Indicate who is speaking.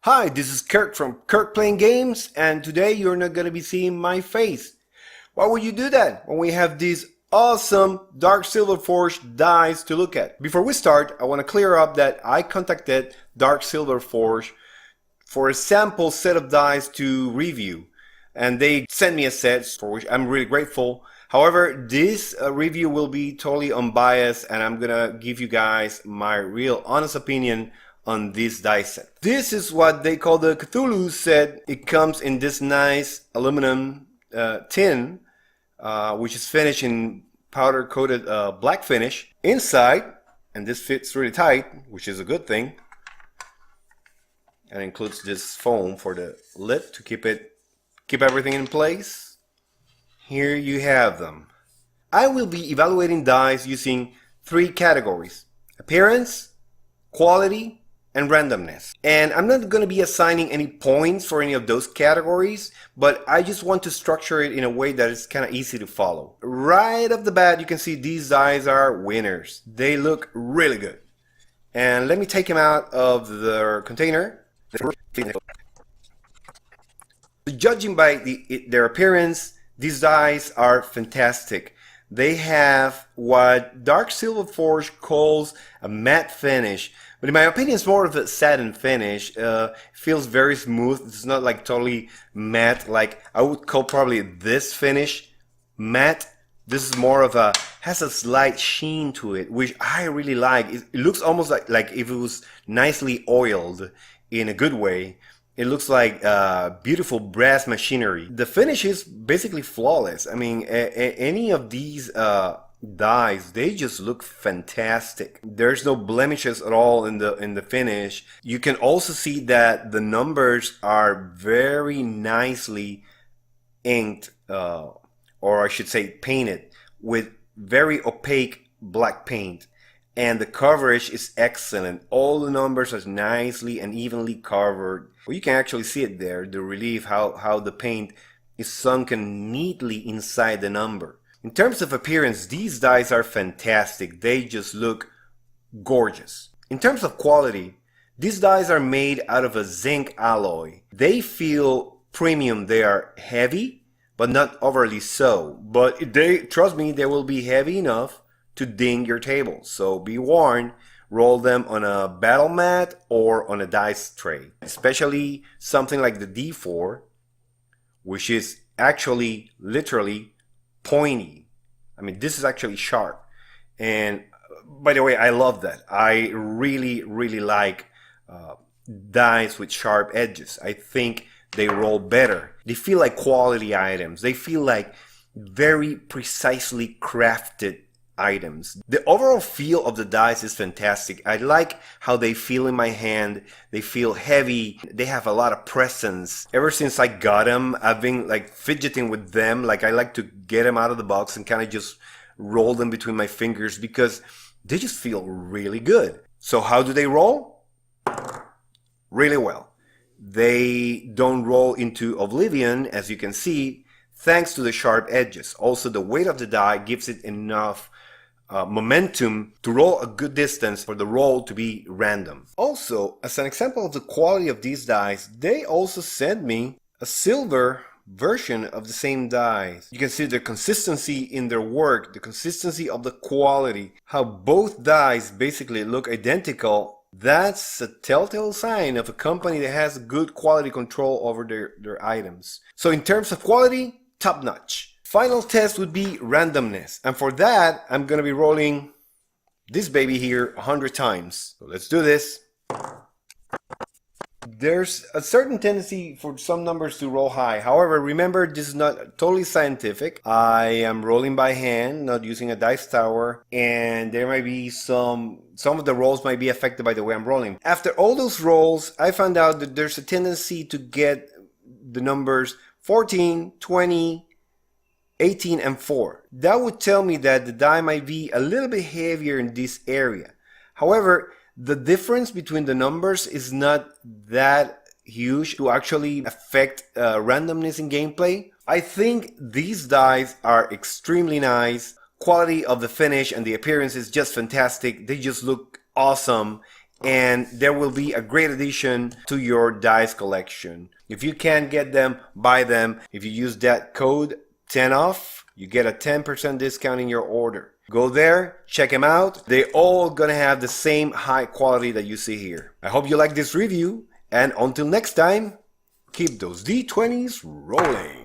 Speaker 1: Hi, this is Kirk from Kirk Playing Games, and today you're not going to be seeing my face. Why would you do that when we have these awesome Darksilver Forge dies to look at? Before we start, I want to clear up that I contacted Darksilver Forge for a sample set of dies to review, and they sent me a set for which I'm really grateful. However, this review will be totally unbiased, and I'm gonna give you guys my real honest opinion on this die set. This is what they call the Cthulhu set. It comes in this nice aluminum tin, which is finished in powder coated black finish. Inside, and this fits really tight, which is a good thing, and includes this foam for the lid to keep everything in place. Here you have them. I will be evaluating dies using three categories: appearance, quality, and randomness. And I'm not going to be assigning any points for any of those categories, but I just want to structure it in a way that is kind of easy to follow. Right off the bat, you can see these dies are winners. They look really good. And let me take them out of their container. Judging by their appearance, these dies are fantastic. They have what Darksilver Forge calls a matte finish, but in my opinion it's more of a satin finish. It feels very smooth. It's not like totally matte, like I would call probably this finish matte. This is more of has a slight sheen to it, which I really like. It looks almost like if it was nicely oiled in a good way. It looks like beautiful brass machinery. The finish is basically flawless. I mean, any of these dies, they just look fantastic. There's no blemishes at all in the finish. You can also see that the numbers are very nicely inked, or I should say painted, with very opaque black paint. And the coverage is excellent. All the numbers are nicely and evenly covered. Well, you can actually see it there, the relief, how the paint is sunken neatly inside the number. In terms of appearance, these dies are fantastic. They just look gorgeous. In terms of quality, these dies are made out of a zinc alloy. They feel premium. They are heavy, but not overly so. But trust me, they will be heavy enough to ding your table. So be warned, roll them on a battle mat or on a dice tray. Especially something like the D4, which is actually literally pointy. I mean, this is actually sharp. And by the way, I love that. I really, really like dice with sharp edges. I think they roll better. They feel like quality items. They feel like very precisely crafted items. The overall feel of the dice is fantastic. I like how they feel in my hand. They feel heavy. They have a lot of presence. Ever since I got them, I've been like fidgeting with them. Like I like to get them out of the box and kind of just roll them between my fingers because they just feel really good. So how do they roll? Really well. They don't roll into oblivion, as you can see, thanks to the sharp edges. Also, the weight of the die gives it enough momentum to roll a good distance for the roll to be random. Also, as an example of the quality of these dies, they also sent me a silver version of the same dies. You can see the consistency in their work, the consistency of the quality, how both dies basically look identical. That's a telltale sign of a company that has good quality control over their items. So in terms of quality, top notch. Final test would be randomness, and for that I'm gonna be rolling this baby here 100 times. So let's do this. There's a certain tendency for some numbers to roll high. However, remember, this is not totally scientific. I am rolling by hand, not using a dice tower, and there might be some of the rolls might be affected by the way I'm rolling. After all those rolls, I found out that there's a tendency to get the numbers 14, 20, 18 and 4. That would tell me that the die might be a little bit heavier in this area. However, the difference between the numbers is not that huge to actually affect randomness in gameplay. I think these dies are extremely nice. Quality of the finish and the appearance is just fantastic. They just look awesome. and there will be a great addition to your dice collection. If you can't get them, buy them. If you use that code 10OFF, you get a 10% discount in your order. Go there, check them out. They're all gonna have the same high quality that you see here. I hope you like this review, and until next time, keep those D20s rolling.